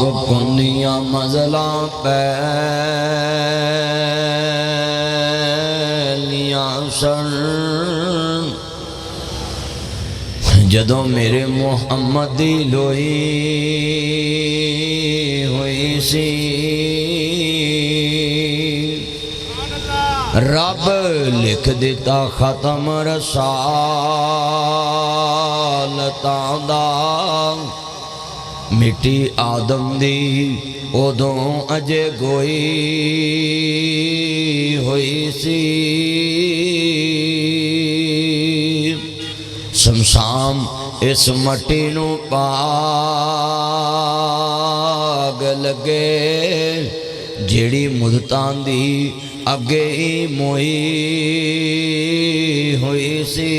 कुंदियां मजला पैलियां सन जदों मेरे मुहम्मद दी लोई हुई सी। रब लिख दिता खत्म रसालतां दा मिट्टी आदम दी उदों अजे गोई हुई सी। शमशाम इस मट्टी नू पाग लगे जेड़ी मुदतां दी अगे ही मोई हुई सी।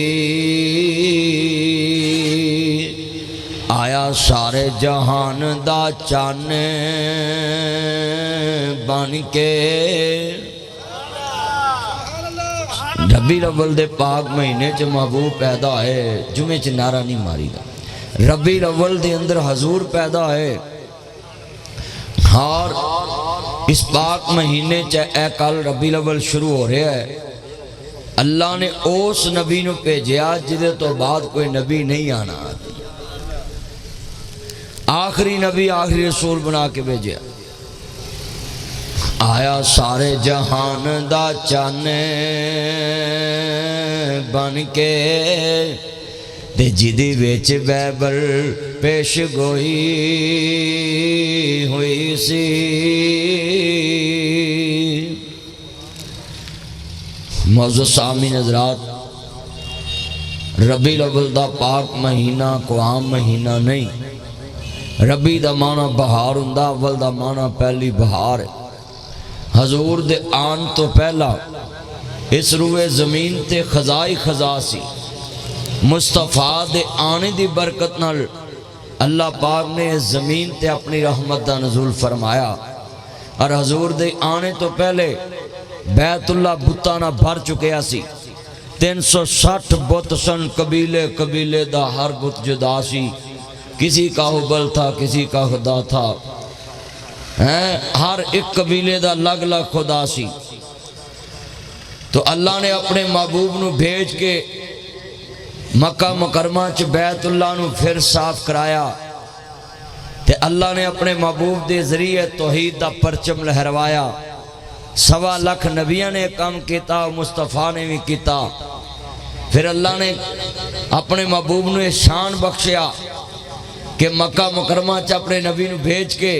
आया सारे जहान दा चन्न बन के रबी अव्वल दे पाक महीने च महबूब पैदा है। जुमे च नारा नहीं मारीदा। रबी अव्वल दे अंदर हजूर पैदा है और इस पाक महीने च ए कल रबी अव्वल शुरू हो रहा है। अल्लाह ने उस नबी नू भेजा जिदे तो बाद कोई नबी नहीं आना। आखिरी नबी आखिरी रसूल बना के भेजा। आया सारे जहान दा चन्न बन के ते जिदी विच बैबल पेश गोई हुई सी। मौजूद सामीन हज़रात, रबी अव्वल दा पाक महीना को आम महीना नहीं। रबी दा माना बहार हुंदा, अव्वल दा माना पहली बहार है। हजूर दे आन तो पहला इस रूए जमीन ते खजाई खजा सी। मुस्तफा दे आने दी बरकत नाल अल्लाह पाक ने इस जमीन ते अपनी रहमत दा नज़ूल फरमाया। और हजूर दे आने तो पहले बैतुल्ला बुत्ता ना भर चुकिया सी। 360 बुत सन। कबीले कबीले दा हर बुत जुदा सी। किसी का हुबल था, किसी का खुदा था। हर एक कबीले दा अलग अलग खुदा सी। तो अल्लाह ने अपने महबूब नू भेज के मक्का मुकरमा च बैतुल्ला नू फिर साफ कराया। ते अल्लाह ने अपने महबूब दे जरिए तौहीद दा परचम लहरवाया। 1.25 लाख नबियां ने काम किया, मुस्तफा ने भी किया। फिर अल्लाह ने अपने महबूब नू शान बख्शिया कि मक्का मुकरमा च अपने नबी नू भेज के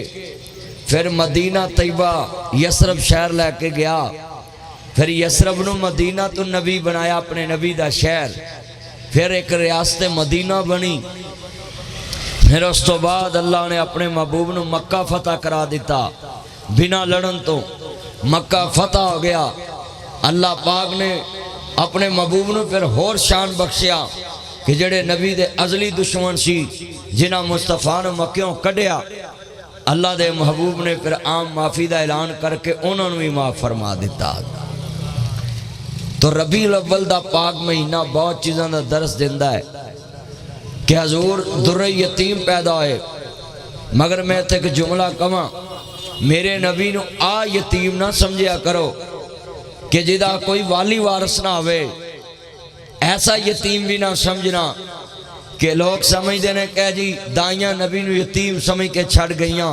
फिर मदीना तैयबा यसरब शहर लैके गया। फिर यसरब नू मदीना तो नबी बनाया, अपने नबी दा शहर। फिर एक रियासत मदीना बनी। फिर उस तो बाद अल्लाह ने अपने महबूब नू मक्का फतह करा दिता। बिना लड़न तो मक्का फतह हो गया। अल्लाह पाक ने अपने महबूब नू फिर होर शान बख्शिया कि जेड़े नबी दे अजली दुश्मन सी, जिन्हां मुस्तफा ने मक्कियों कढ़िया, अल्लाह दे महबूब ने फिर आम माफ़ी का ऐलान करके उन्होंने भी माफ़ फरमा दिता। तो रबी अव्वल दा पाक महीना बहुत चीज़ों का दरस दिंदा है कि हजूर दुर्रे यतीम पैदा होए। मगर मैं इत्थे एक जुमला कवां, मेरे नबी नू आ यतीम ना समझिया करो कि जिदा कोई वाली वारस ना होवे। ऐसा यतीम भी ना समझना कि लोग समझते हैं कह जी दाइयां नबी नू यतीम समझ के छड़ गईयां।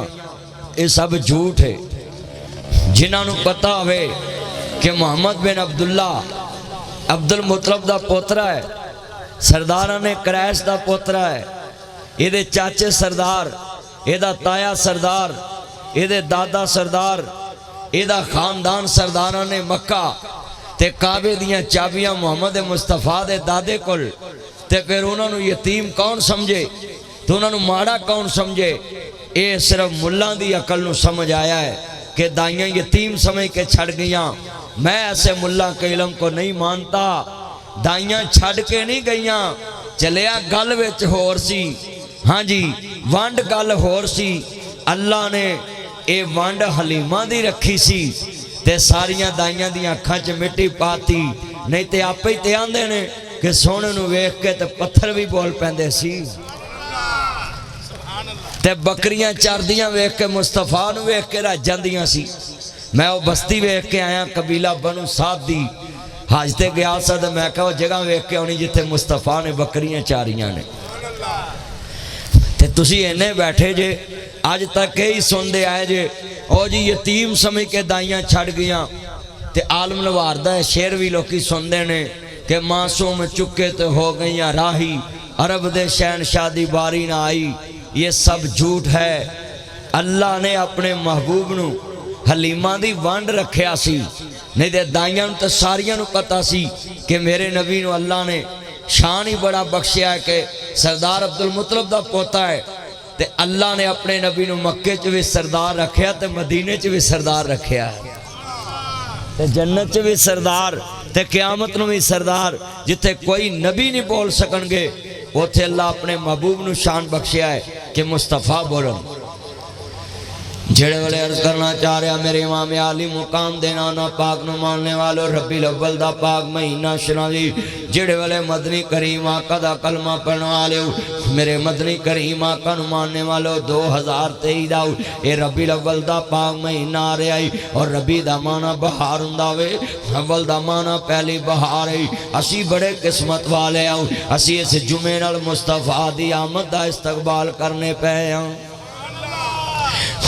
ये सब झूठ है। जिन्होंने पता होवे कि मोहम्मद बिन अब्दुल्ला अब्दुल मुतलब दा पोतरा है, सरदारा ने क्रैश दा पोतरा है, ये चाचे सरदार, एदा ताया सरदार, ये दादा सरदार, एदा खानदान सरदारा ने मक्का ते काबे दियां चाबियां मोहम्मद मुस्तफा दे दादे कोल। ते फिर उन्होंने यतीम कौन समझे तो उन्होंने माड़ा कौन समझे। ये सिर्फ मुल्लां दी अकल नू समझ आया है कि दाइयां यतीम समझ के छड़ गईयां। मैं ऐसे मुल्ला के इलम को नहीं मानता। दाइयां छड़ के नहीं गईयां, चलिया गल विच होर सी। हाँ जी, वंड गल होर सी। अल्लाह ने ये वंड हलीमा दी रखी सी ते सारियां दाइयां दी अखां च मिट्टी पाती। नहीं ते आपे ही ते आंदे ने कि सोने नू वेख के ते पत्थर भी बोल पैंदे सी। ते बकरियां चरदियां वेख के मुस्तफा नूं वेख के रज जांदियां सी। मैं वो बस्ती वेख के आया कबीला बनु साहब दी हज ते गया सा ते मैं कहा जगह वेख के आनी जिथे मुस्तफा ने बकरियां चारियां ने। ते तुसी इन्ने बैठे जे अज तक यही सुनते आए जे ओ जी यतीम समझ के दाइयां छड़ गईयां। ते आलम नवार दा शेर भी लोग सुनते ने कि मासूम चुके तो हो गई राही, अरब दे शहनशाह दी बारी ना आई। ये सब झूठ है। अल्लाह ने अपने महबूब नू हलीमा दी वंड रखिया सी, नहीं तो दाइयां तो सारियां नू पता सी कि मेरे नबी नू अल्लाह ने शान ही बड़ा बख्शिया कि सरदार अब्दुल मुतलब दा पोता है। ते अल्लाह ने अपने नबी नू मक्के च भी सरदार रखिया ते मदीने च भी सरदार रखिया है, ते जन्नत च भी सरदार ते क़यामत नू भी सरदार। जिथे कोई नबी नहीं बोल सकणगे उथे अल्लाह अपने महबूब नू शान बख्शिया है कि मुस्तफा बोलन। जेड़े वाले अर्ज करना चाह रहा मेरे इमाम आली मुकाम देना ना पाक नु मानने वालों रब्बील अव्वल दा पाक महीना शनावी। जेड़े वाले मदनी करीम आका दा कलमा पढ़ने वाले मेरे मदनी करीम आका नु मानने वालों 2023 दा ये रब्बील अव्वल दा पाक महीना आ रहा है। और रबी दा माना बहार हुंदा वे, अव्वल दा माना पहली बहार है। असी बड़े किस्मत वाले आओ, असी इस जुमे नाल मुस्तफा दी आमद दा इस्तकबाल करने पे आं।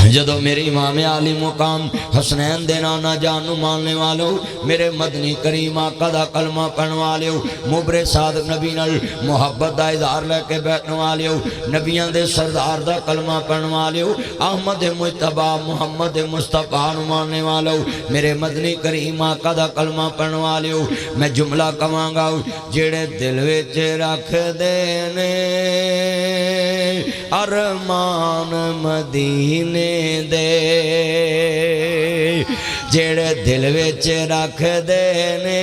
जदों मेरे इमाम आली मुकाम हसनैन दे नाना जान मानने वालों मेरे मदनी करीम आका दा कलमा पढ़ने वाले मुबरे सादक नबी नाल मुहब्बत दा इज़हार लेके बैठने वाले नबियां दे सरदार दा कलमा पढ़ने वाले अहमद मुजतबा मुहम्मद मुस्तफा नूं मानने वालों मेरे मदनी करीम आका दा कलमा पढ़ने वाले मैं जुमला कवांगा जेड़े दिल विच रखदे ने अरमान मदीने दे, जेड़े दिल विच रखदे ने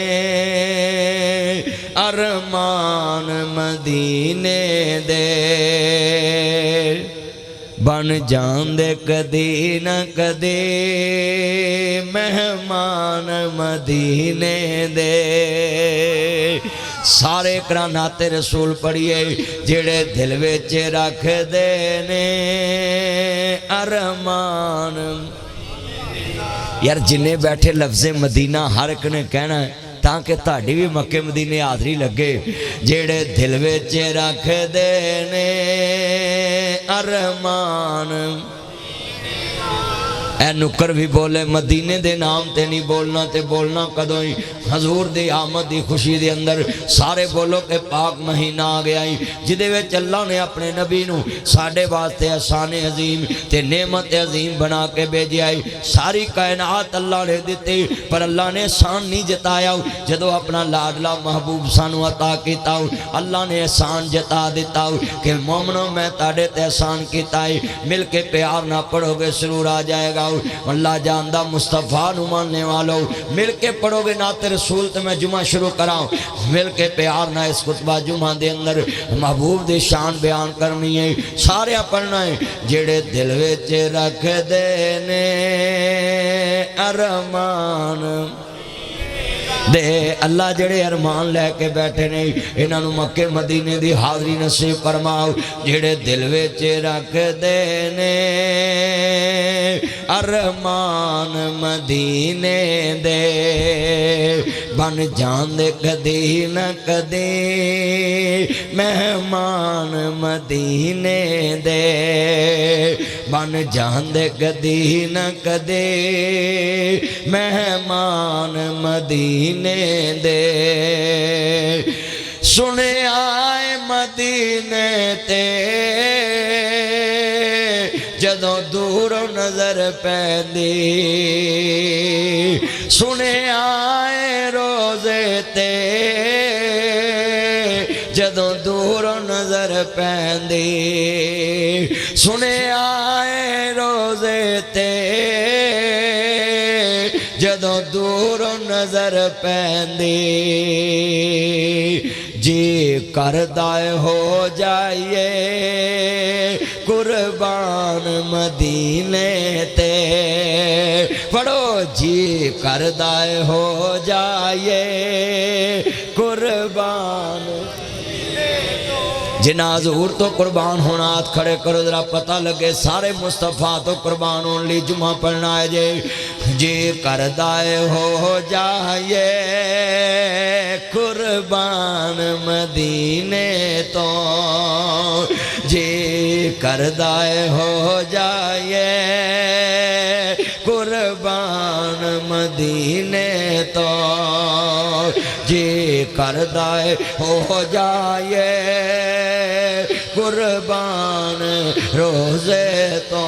अरमान मदीने दे, बन जांदे कदी न कदी मेहमान मदीने दे। सारे करा नाते रसूल पढ़िए जेड़े दिल विच रखदे ने अरमान। यार जिन्ने बैठे लफ्ज़े मदीना हर एक ने कहना है ताकि ताड़ी भी मक्के मदीने हाज़री लगे। जेड़े दिल विच रखदे ने अरमान। ए नुकर भी बोले मदीने दे नाम ते नहीं बोलना, ते बोलना कदों ही हजूर दी आमद दी खुशी दे अंदर। सारे बोलो कि पाक महीना आ गया ही जिदे विच अल्लाह ने अपने नबी नू साडे वास्ते एहसान अजीम ते नेमत अजीम बना के भेजा है। सारी कायनात अल्लाह ने दिती पर अल्लाह ने एहसान नहीं जताया। जदों अपना लाडला महबूब सानू अता कीता अल्लाह ने एहसान जता दिता कि मोमनो मैं ताडे ते एहसान कीता है। मिल के प्यार ना पढ़ोगे सुरूर आ जाएगा। अल्लाह जानदा मुस्तफा नू मानने वालों मिल के पढ़ोगे नाते रसूल। तो मैं जुमा शुरू कराऊं मिल के प्यार ना इस खुतबा जुमा दे अंदर महबूब दी शान बयान करनी है। सारे पढ़ना है जेड़े दिल विच रखदे ने अरमान दे। अल्लाह जेड़े अरमान लैके बैठे ने इन्हां नूं मक्के मदीने दी हाज़री नसीब फरमाओ। जेड़े दिल विच रखदे ने अरमान मदीने दे, बन जांदे कदी न कदी मेहमान मदीने दे, बन जांदे कदी न कदी मेहमान मदीने दे। सुने आए मदीने ते जदों दूर नजर पैंदी, सुने आए रोजे ते जदों दूर नजर पैंदी, सुने आए रोजे ते जदों दूर नजर पैंदी। जी करदा हो जाइए कुर्बान मदीने ते, पढ़ो जी करदा हो जाइए कुर्बान। जिन्हें हजूर तो कुर्बान होना हाथ खड़े करो जरा पता लगे सारे मुस्तफा तो कुर्बान होने लिए जुमा पढ़ना है जे करदाए हो जाए कुर्बान मदीने तो जे करदाए हो जाए कुर्बान मदीने तो जे करदाए हो जाए कुर्बान रोजे तो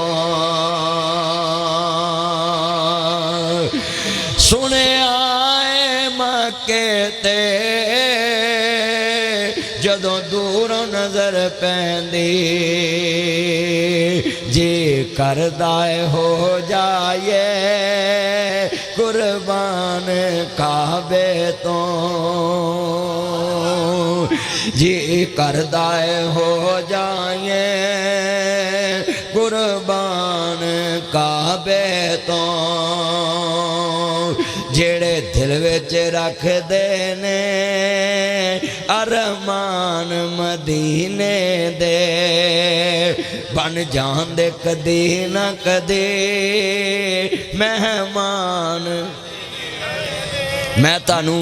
सुने आए मक्के ते जदों दूर नजर पैंदी जे करदाए हो जाए कुर्बान काबे तो जी करदाए हो जाए कुर्बान काबे तो जेड़े दिल विच रख देने अरमान मदीने दे बन जान दे कदी ना कदी मेहमान। मैं तानू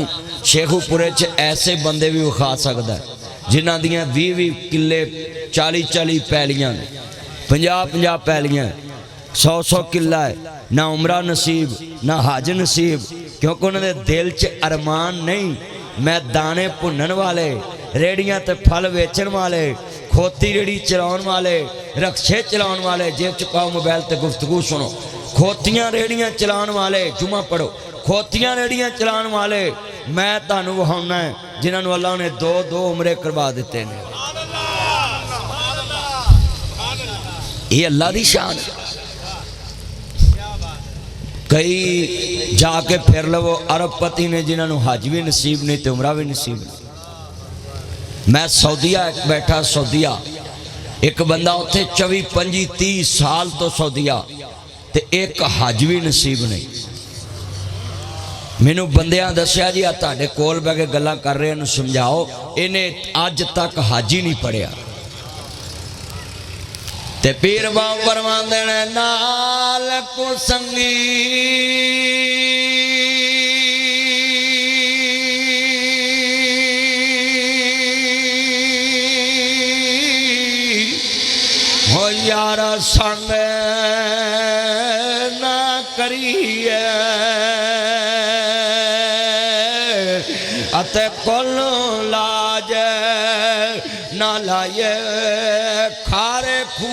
शेखुपुरे च ऐसे बंदे भी विखा सकदा जिन्हां दियां 20-20 किले 40-40 पैलियां 50-50 पैलियां 100-100 किला है ना उमरा नसीब ना हज नसीब क्योंकि उन्होंने दिल च अरमान नहीं। मैं दाने भुनन वाले रेड़ियां ते फल वेचण वाले खोती रेड़ी चलाउण वाले रक्शे चलाउण वाले जेब चुकाओ मोबाइल ते गुफ्तगू सुनो खोतियां रेड़ियां चलाउण वाले जुमा पढ़ो खोतियां रेड़ियां चलाउण वाले मैं तुहानू वहाउणा है जिन्होंने अल्लाह ने 2-2 उमरे करवा दिते ने। ये अल्लाह दी शान है। कई जाके फिर लवो अरबपति ने जिन्होंने हज भी नसीब नहीं तो उमरा भी नसीब नहीं। मैं सऊदीया बैठा सऊदीया एक बंदा उत्थे 24-25-30 साल तो सऊदीया ते एक हज भी नसीब नहीं। मैनू बंदियां दसिया जी तुहाडे कोल बह के गल्लां कर रहे हैं समझाओ इन्हें अज तक हज ही नहीं पढ़िया। ते पीर बाबा फरमांदे ने नाल को संगी हो यार संग ना करिए अते कुल लाज ना लाए खारे खू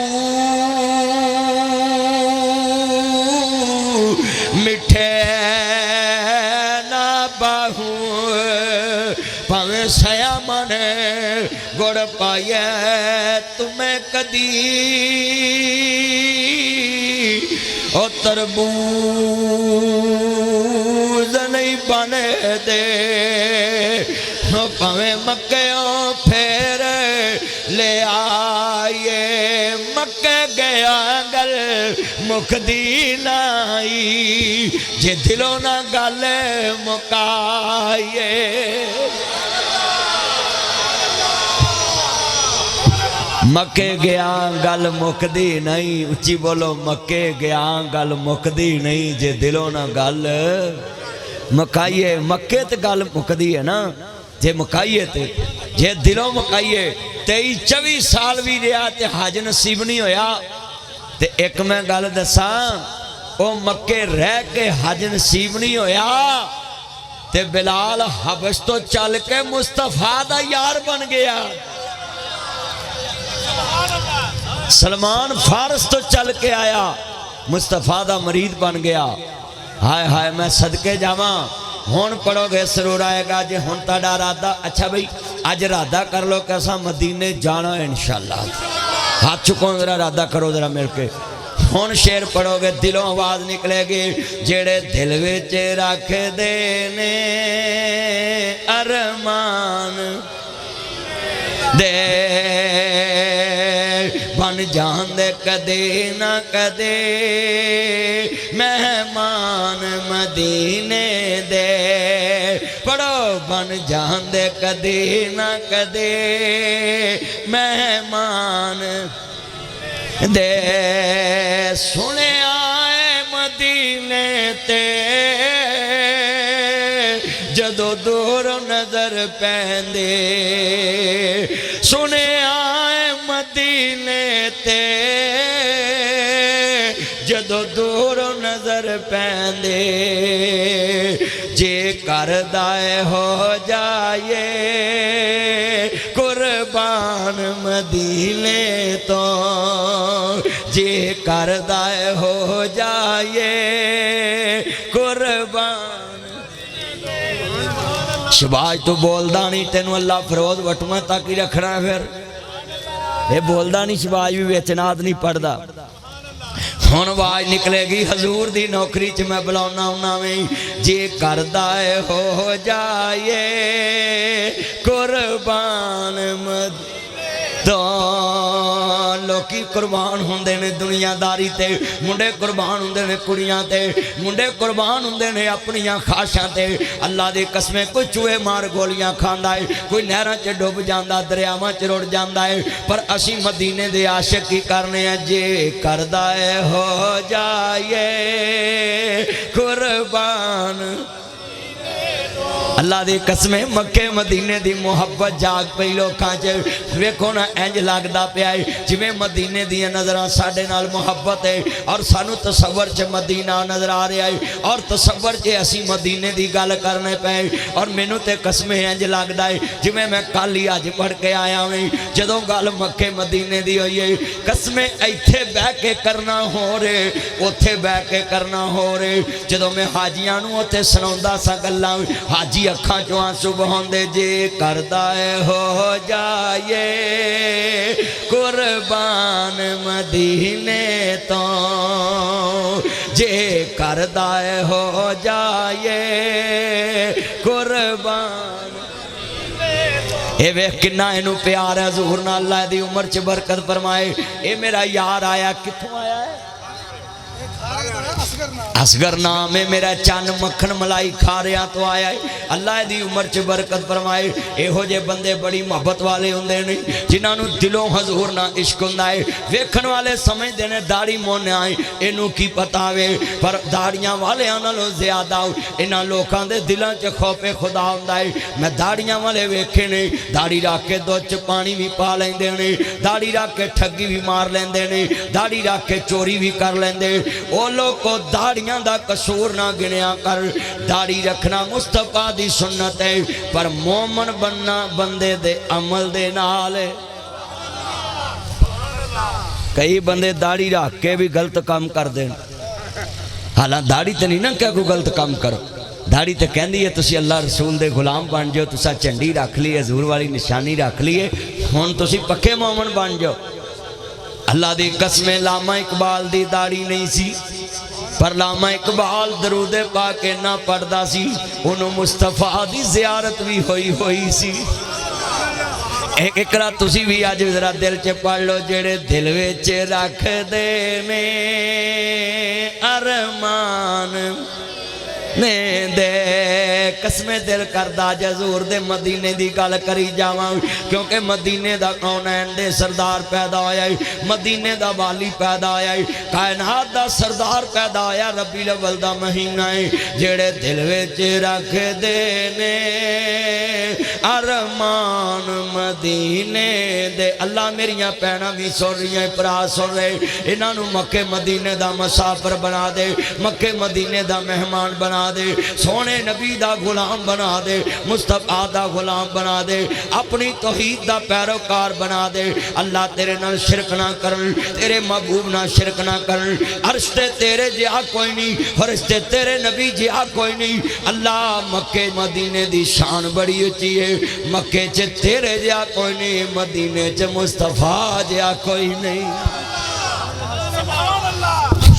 मिठे ना बाहू भावे सया मने गुड़ पाए तुम्हें कदी ओ तरबूज नहीं बने दे भावे मक्के फेर ले आए मक्के गया गल मुखदी नाई जे दिलों ना गल मुकाए। मक्के गया गल मुकदी नहीं उच्ची बोलो मक्के गया गल मुकदी नहीं जे दिलों ना गल मुकाइए। मक्के ते गल मुकदी है ना जे मुकाइए ते जे दिलों मुकाइए 23-24 साल भी रहा ते हज नसीब नहीं होया। ते एक मैं गल दसा ओ मक्के रह के हज नसीब नहीं होया ते बिलाल हबश तो चल के मुस्तफा दा यार बन गया। सलमान फारस तो चल के आया मुस्तफा दा मरीद बन गया। हाय हाय मैं सदके जावा हुण पढ़ोगे सरूर आएगा जे हुण ताड़ा इरादा अच्छा बई अज इरादा कर लो कि असां मदीने जाना है इंशाअल्लाह। हाथ चुको जरा इरादा करो जरा मिल के हुण शेर पढ़ोगे दिलों आवाज निकलेगी जेड़े दिल विच रख दे ने अरमान दे बन जान दे कदे ना कदे मेहमान मदीने दे। पढ़ो बन जान दे कदे ना कदे मेहमान दे सुने आए मदीने ते जदों दूर नजर पैंदे सुने आए मदीने ते जदों दूर नजर पैंदे जे करदाए हो जाए कुर्बान मदीने तो जे करदाए हो जाए कुर्बान। शबाज तू बोलदा नहीं तेनू अल्लाह फरोज वटुआ तक ही रखना है। फिर ये बोलदा नहीं शबाज भी वेचनाद नहीं पढ़दा। हुण आवाज निकलेगी हजूर दी नौकरी च मैं बुलाना उन्ना में जे करदाए हो जाए कुर्बान मद तो लोकी कुर्बान होंदे ने दुनियादारी ते मुंडे कुर्बान होंदे ने कुड़ियां ते मुंडे कुर्बान होंदे ने अपनियां खाशां ते अल्लाह दी कसमें कोई चूहे मार गोलियां खांदा है कोई नहरां च डुब जांदा दरियावां च रुड़ जांदा है पर असी मदीने दे आशिक की करने हैं जे करदा है हो जाए कुर्बान। अल्लाह दी कसमें मक्के मदीने दी मुहब्बत जाग पई लोकां च। वेखो ना इंज लगदा पिया है जिवें मदीने दी नज़रां साडे नाल मुहब्बत है और सानू तसव्वुर च मदीना नज़र आ रहा है और तसव्वुर च असीं मदीने दी गल करने पे और मैनू ते कसमें इंज लगदा है जिवें मैं कल ही अज पढ़ के आया वे जदों गल मक्के मदीने दी होई है कसमें इत्थे बह के करना हो रहे उत्थे बह के करना हो रहे जदों मैं हाजियां नू उत्थे सुणाउंदा सा गल्लां हाजी अखां चों आंसू बहाउंदे जे करदा है हो जाए कुर्बान मदीने तो जे करदा है हो जाए कुर्बान। ये वेख किन्ना इनू प्यार है हजूर नाल अल्लाह दी उम्र च बरकत फरमाए। ये मेरा यार आया कित्थों आया है असगर नाम है मेरा चन मक्खन मलाई खा रहा तो आया है अल्लाह दी उम्र च बरकत फरमाए। इहो जे बंदे बड़ी मोहब्बत वाले होंदे ने जिन्होंने दिलों हजूर ना इश्क हुंदा है। वेखण वाले समझदे ने दाढ़ी मोना है इनू की पता वे पर दाड़ियां वालियां नालों ज्यादा इन्हां लोकां दे दिलां च खौफे खुदा हुंदा है। मैं दाड़ियां वाले वेखे ने दाढ़ी रख के दुध च पानी भी पा लैंदे ने दाढ़ी रख के ठगी भी मार लैंदे ने दाढ़ी रख के चोरी भी कर लैंदे। ओ लोगों दाड़ियां दा कसूर ना गिनिया कर दाढ़ी रखना मुस्तफा दी सुन्नत है पर मोमन बनना बंदे दे अमल दे नाल। कई बंदे दाढ़ी रख के भी गलत काम करते हैं। हालांकि दाढ़ी तो नहीं ना क्या कोई गलत काम करो दाढ़ी तो कहती है तुसी अल्लाह रसूल दे गुलाम बन जाओ तुसा झंडी रख ली हजूर वाली निशानी रख ली है हुण तुसी पक्के मोमन बन जाओ। अल्लाह दी कसमें लामा इकबाल दी दाढ़ी नहीं सी पर लामा इकबाल दरूदे पा के ना पढ़दा सी उन्होंने मुस्तफा दी जियारत भी होई सी। एक एकरा तुसी भी अज जरा दिल च पढ़ लो जेड़े दिल विच रख दे ने अरमान ने दे कसमें दिल करदा हजूर दे मदीने दी गल करी जावां क्योंकि मदीने दा कौनैन दे सरदार पैदा होया मदीने दा वाली पैदा होया कायनात दा सरदार पैदा होया रबीउल अव्वल दा महीना है जेड़े दिल विच रख दे ने अरमान मदीने दे। अल्लाह मेरियां भैणां भी सुन रही भरा सुन रहे इन्हां नूं मक्के मदीने दा मुसाफिर बना दे मक्के मदीने दा मेहमान बना दे सोने नबी दा गुलाम बना दे मुस्तफा दा गुलाम बना दे अपनी तौहीद दा पैरोकार बना दे। अल्लाह तेरे नाल शिरक ना करन तेरे महबूब नाल शिरक ना करन अर्श ते तेरे जिहा कोई नहीं फरिश्ते तेरे नबी जिहा कोई नहीं। अल्लाह मक्के मदीने दी शान बड़ी उच्ची है मक्के च तेरे जिहा कोई नहीं मदीने च मुस्तफा जिहा कोई नहीं।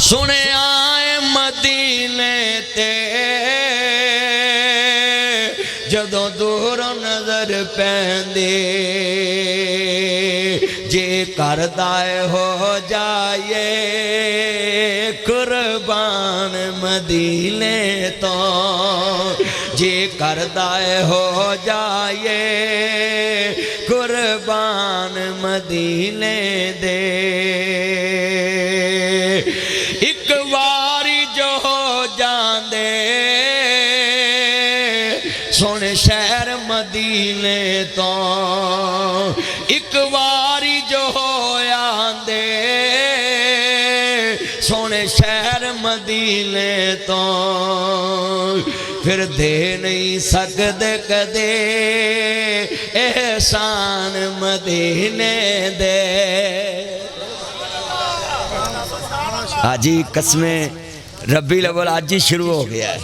सुने आए मदीने ते जदों दूर नजर पैंदे जे करदा हो जाए कुर्बान मदीने तो जे करदा हो जाए कुर्बान मदीने दे एक वारी जो हो जांदे सोने शहर मदीने तो एक वारी जो हो आंदे सोने शहर मदीने तो फिर दे नहीं सकते कदे एहसान मदीने दे। आज ही कसमें रबीउल अव्वल आज ही शुरू हो गया है।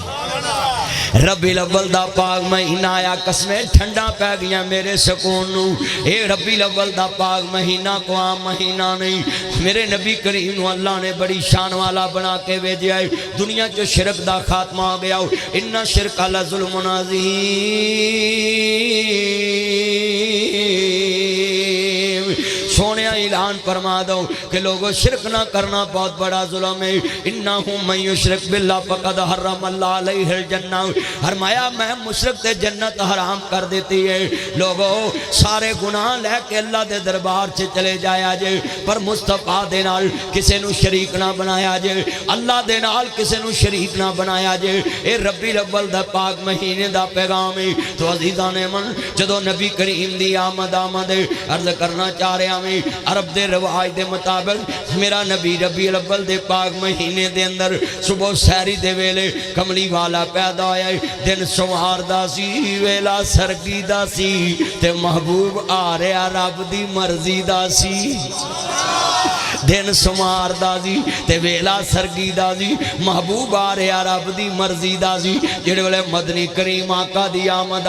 रबीउल अव्वल दा पाक महीना आया, कसमें ठंडा पै गई मेरे सुकून नू। ये रबीउल अव्वल दा पाक महीना को आम महीना नहीं। मेरे नबी करीम नू अल्लाह ने बड़ी शान वाला बना के भेजा है। दुनिया चो शिरक दा खात्मा हो गया। इन्ना शिरक अला जुल्मुन अज़ीम। सोने ऐलान फरमा दो कि लोगों शिरक ना करना बहुत बड़ा जुल्म है। इन्नहु मन युशरिक बिल्लाह फक़द हर्रम अल्लाह अलैहिल जन्नह। फरमाया मैं मुशरिक ते जन्नत हराम कर देती है। लोगों सारे गुनाह लेके अल्लाह दे दरबार से चले जाया जे, पर मुस्तफा दे नाल किसे नू शरीक ना बनाया जे, अल्लाह दे नाल किसे नू शरीक ना बनाया जे। ए रबीउल अव्वल दा पाक महीने दा पैगाम है। तो अजीज़ां ने मन जदों नबी करीम दी आमद अर्ज करना चाह रहा मैं अरब दे रिवाज दे मुताबिक मेरा नबी रबीउल अव्वल दे पाक महीने दे अंदर सुबह सैरी दे वेले कमली वाला पैदा होया। दिन सोमवार दा सी, वेला सरगी दा सी ते महबूब आ रहा रब दी मर्जी दा सी। दिन सोमवार दा सी ते वेला सरगी दा सी, महबूब आ रहा रब दी मर्जी दा सी। जिहड़े वेले मदनी करीम आका दी आमद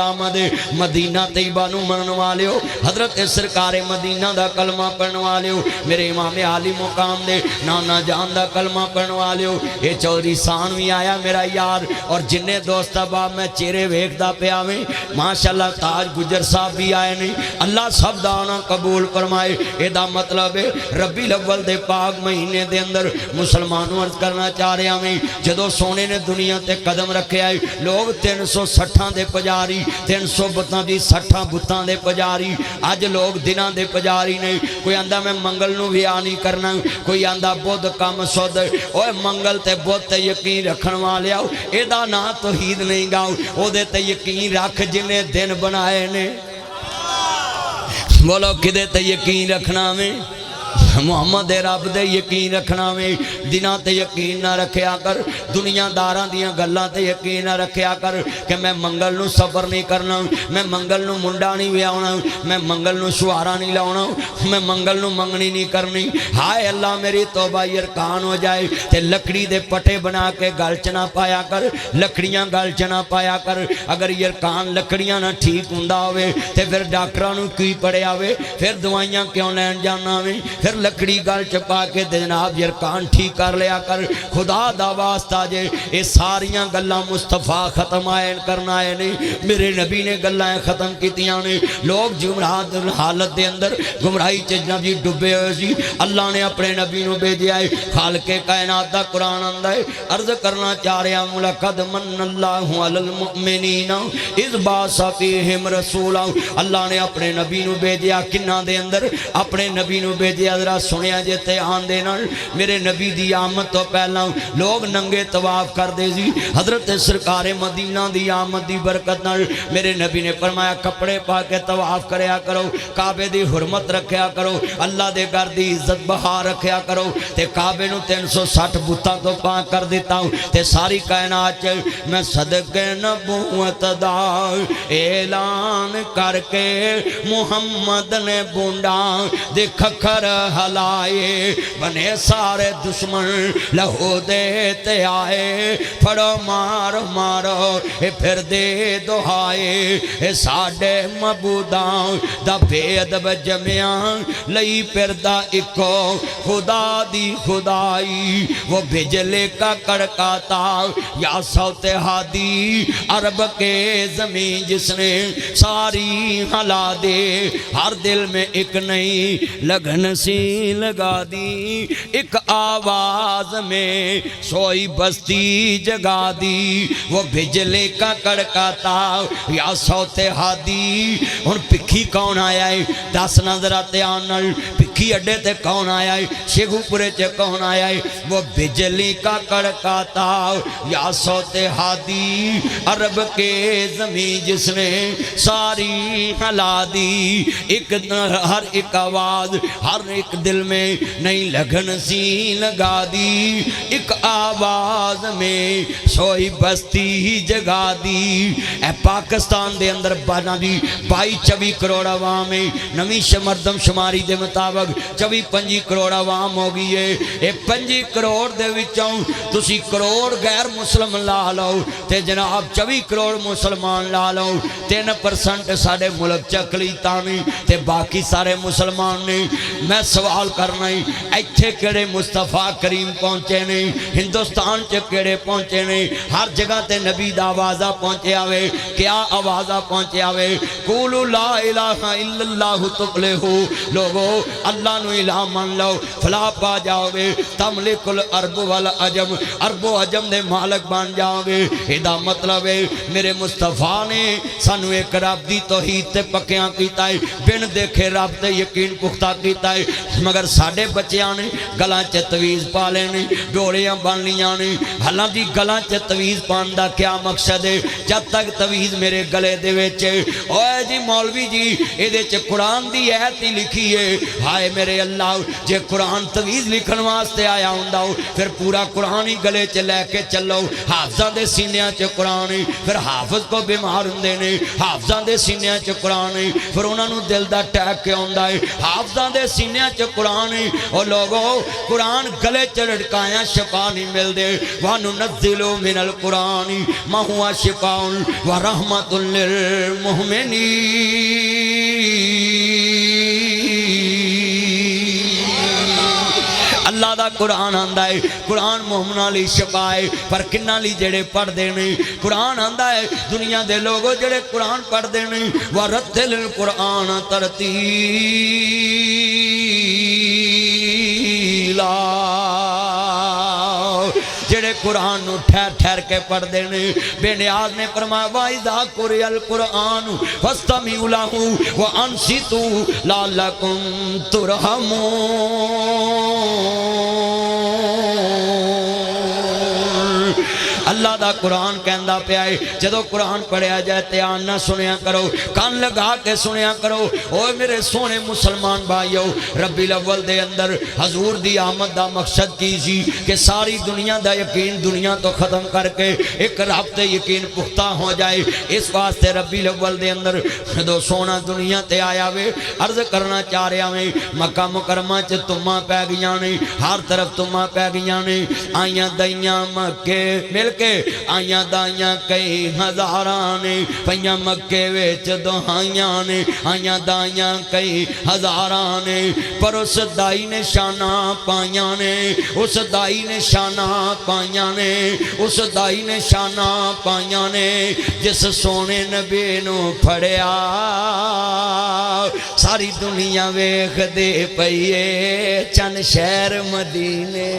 मदीना तैयबा नू मनन वालिओ, हजरत सरकारे मदीना दा कलमा पढ़न वालिओ, मेरे इमाम आली मुकाम दे नाना जान दा कलमा पढ़न वालिओ। ये चौधरी सान भी आया मेरा यार, और जिन्ने दोस्त बाब मैं चेहरे वेखदा पिया वे माशाअल्लाह ताज गुजर साहब भी आए ने। अल्लाह सब दा ना कबूल फरमाए। एदा मतलब है रबीउल अव्वल दे पाक महीने दे अंदर मुसलमानों अर्ज करना चाह रहा मैं जदों सोने ने दुनिया ते कदम रखे है, लोग 360 दे पुजारी, 300 बुतां दी 60 बुतां दे पुजारी। अज लोग दिनां दे पुजारी ने। कोई आंदा मैं मंगल नू विआह नहीं करना, कोई आंदा बुध कम सुध। ओए मंगल ते बुध ते यकीन रखण वालिया एदा ना तौहीद नहीं गाओ, ओदे ते यकीन रख जिन्हें दिन बनाए ने। बोलो किदे ते यकीन रखना में? मुहम्मद रब दे यकीन रखना में। दिना ते यकीन ना रखिया कर, दुनियादारां दियां गल्लां ते यकीन ना रखिया कर कि मैं मंगल नू सबर नहीं करना, मैं मंगल नू मुंडा नहीं विआउणा, मैं मंगल नू सुहारा नहीं लाउणा, मैं मंगल नू मंगनी नहीं करनी। हाय अल्लाह मेरी तौबा यरकान हो जाए। ते लकड़ी दे पटे बना के गल च ना पाया कर, लकड़ियां गल च ना पाया कर। अगर यरकान लकड़ियां ना ठीक हुंदा होवे ते फिर डॉक्टरां नू की पड़िया वे, फिर दवाइयां क्यों लैण जाना वे? फिर लकड़ी गल च पा के जनाब यरकान ठीक कर लिया कर। खुदा दा वास्ता जे ये सारियां गल्लां मुस्तफा खत्म आए करना आए ने, मेरे नबी ने गल्लां खत्म कीतियां ने। लोग गुमराह हालत दे अंदर गुमराही च नबी डुबे हुए सी, अल्लाह ने अपने नबी नू भेजा है। खालके कायनात दा कुरान आंदा है, अर्ज करना चाह रहा मुलकद मन्नल्लाहु अलल मुमिनीना इज़ बासा फीहिम रसूला। अल्लाह ने अपने नबी नू भेजा किन्ना दे अंदर? अपने नबी नू भेजा। जरा सुनिया जे ते आंदे नाल मेरे नबी दी आमद तो पहला लोग नंगे तवाफ करते सी। हजरत सरकारे मदीना दी आमद दी बरकत नाल मेरे नबी ने फरमाया कपड़े पा के तवाफ करया करो, काबे दी हुरमत रखया करो, अल्लाह दे घर दी इज्जत बहा रखया करो। ते काबे नू 360 बुतां तो पाक कर दिता ते सारी कायनात च मैं सदके नबूवत दा ऐलान करके मुहम्मद ने बूंदा दे खखर हलाए, बने सारे दुश्मन लहू दे ते आए। फड़ो मारो मारो ए फिर दे दुहाए, ए साडे मबूदां दा भेद जमिया लई फिरदा इको खुदा दी खुदाई। वो बिजली का कड़काता या सौते हादी अरब के जमीन जिसने सारी हला दे। हर दिल में एक नई लगन सी लगा दी, एक आवाज में सोई बस्ती जगा दी। वो बिजली का कड़काता या सौते हादी। हुण भिखी कौन आया है दस नजरा ध्यान नाल, भिखी अड्डे ते कौन आया है, शेखुपुरे च कौन आया है। वो बिजली का कड़काता या सौते हादी, अरब के जमीन जिसने सारी हिला दी। एक हर एक आवाज हर एक दिल में नई लगन सी लगा दी, एक आवाज में सोई बस्ती जगा दी। ए पाकिस्तान दे अंदर बना दी 22-24 करोड़ आवाम है। नवी मरदमशुमारी के मुताबिक 24-25 करोड़ आवाम हो गई है। ये 25 करोड़ दे विचों तुसी करोड़ गैर मुसलमान ला लो ते जनाब 24 करोड़ मुसलमान ला लो। 3% साडे मुल्क च अकलीतां ने ते बाकी सारे मुसलमान ने। मैं सवाल करना ही इत्थे केड़े मुस्तफा करीम पहुंचे ने, हिंदुस्तान च केड़े पहुंचे ने। हर जगह ते नबी दा आवाज़ा पहुंचे वे। क्या आवाज़ा पहुंचे वे? कूलू ला इलाहा इल्लल्लाहु तुफ्लिहू। लोगो अल्लाह नु इलाह मान लो, फलाह पा जाओगे। तमलिकुल अरब वल अजम, अरबो अजम दे मालक बन जाओगे। इहदा मतलब है मेरे मुस्तफा ने सानू एक रब दी तौहीद ते पक्कियां कीता है, बिन देखे रब ते यकीन पुख्ता कीता है। मगर साडे बच्चियां ने गलां च तवीज़ पा लेने, डोलियां बन लियां ने। हालांकि गलां च तवीज़ पाने दा क्या मकसद है? जब तक तवीज़ मेरे गले दे विच ओए जी मौलवी जी इहदे च कुरान दी आयत ही लिखी है। हाय मेरे अल्लाह, जे कुरान तवीज़ लिखण वास्ते आया हुंदा फिर पूरा कुरान ही गले च लैके चलो। हाफज़ां दे सीनियां च कुरान है, फिर हाफिज को बीमार हुंदे ने। हाफिज़ां दे सीनियां च कुरान है, फिर उन्हां नूं दिल दा अटैक क्यों आउंदा है? हाफिज़ां दे सीनियां च कुरान है। और लोगो कुरान गले च लटकाया शफा नहीं मिलदे। वा नुनज़्ज़िलु मिनल कुरानी मा हुवा शिफाउन व रहमतुल लिल मुमिनीन। अल्लाह दा कुरान आंदा है, कुरान मोमना लई शफा है, पर किन्ना लई जेड़े पढ़दे ने। कुरान आंदा है दुनिया दे लोगो जेड़े कुरान पढ़दे ने, व रत्तिल कुरान तरतीला। जेड़े कुरान नू ठहर ठहर के पढ़ते ने। बेनियाज ने फरमाया वाइदा कुरियल कुरान फस्तमिउ लहू व अनसितू लअल्लकुम तुरहमून। अल्लाह दा कुरान कहंदा पिया है जदों कुरान पढ़िया जाए ध्यान ना सुनिया करो, कान लगा के सुनिया करो। ओए मेरे सोने मुसलमान भाइयों, रबीउल अव्वल दे अंदर हजूर दी आमद दा मकसद की सी कि सारी दुनिया दा यकीन दुनिया तो खत्म करके एक रब ते यकीन पुख्ता हो जाए। इस वास्ते रबीउल अव्वल दे अंदर जदों सोना दुनिया ते आया वे, अर्ज करना चाह रहा वे मक्का मुकरमा च तुमा पै गईयां ने, हर तरफ तुमा पै गईयां ने। आइयां दईयां मक्के मिल के आइयां दाइयां कई हज़ारां ने, पईयां मक्के विच दुहाइयां ने। आइयां दाइयां कई हज़ारां ने, पर उस दाई ने शाना पाइयां ने, उस दाई ने शाना पाइयां ने, उस दाई ने शाना पाइयां ने जिस सोने नबी नू फड़िया सारी दुनिया वेख दे पईए। चन शहर मदीने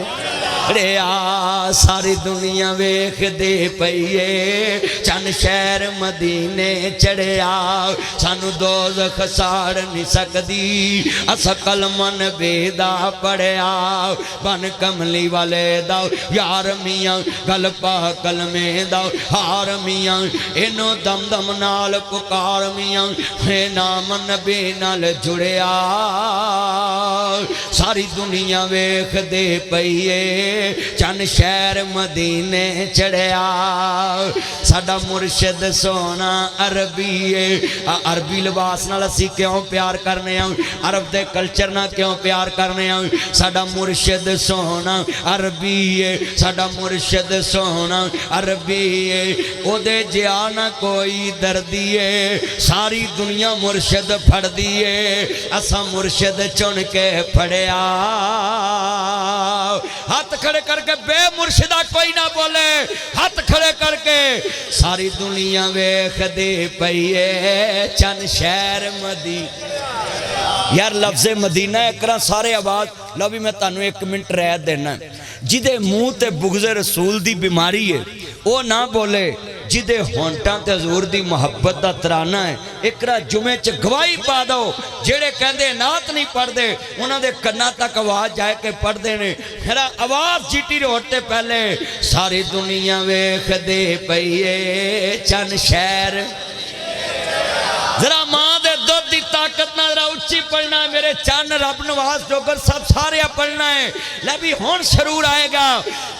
रिया सारी दुनिया वेख दे पईए। चन शहर मदीने चढ़िया सानू दोज़ख साड़ नहीं सकदी। अस कलमन बेदा पढ़िया बन कमली वाले दा यार मियाँ गल पा कलमे दा हार मियाँ। इनो दम दम नाल पुकार मियाँ हे नाम नबी नाल जुड़िया सारी दुनिया वेख दे पईए। चन शहर मदीने चढ़िया साडा मुर्शिद सोना अरबी है। अरबी लिबास नाल असीं क्यों प्यार करने आ, अरब दे कल्चर नाल क्यों प्यार करने आ? साडा मुर्शिद सोना अरबी है, साडा मुर्शिद सोना अरबी है। ओदे जिया ना कोई दर्दी है, सारी दुनिया मुर्शिद फड़दी है। असा मुर्शिद चुन के फड़िया। हाथ खड़े करके बे मुर्शिदा कोई ना बोले, हाथ खड़े करके सारी दुनिया वेखदी पई है चन शहर मदी। यार लफ्ज़े मदीना एकरा सारे आवाज़ लो भी मैं तुहानू 1 मिनट रह देना। जिदे मुँह ते बुग़्ज़े रसूल दी बीमारी है वो ना बोले, जिदे होंटां ते हजूर दी मुहब्बत दा तराना है एकरा जुमे च गवाही पा दो। जेड़े कहंदे नात नहीं पढ़ते उन्हां दे कन्नां तक आवाज़ जाए के पढ़ते ने। मेरा आवाज़ जीटी रोड ते पहले सारी दुनिया वेखदे पई है चन शहर। जरा मां दे दुध की ताकत ना जरा उच्ची पढ़ना है मेरे चन रब नवाज जोगर सब सारे पढ़ना है। ले भी हुण सरूर आएगा।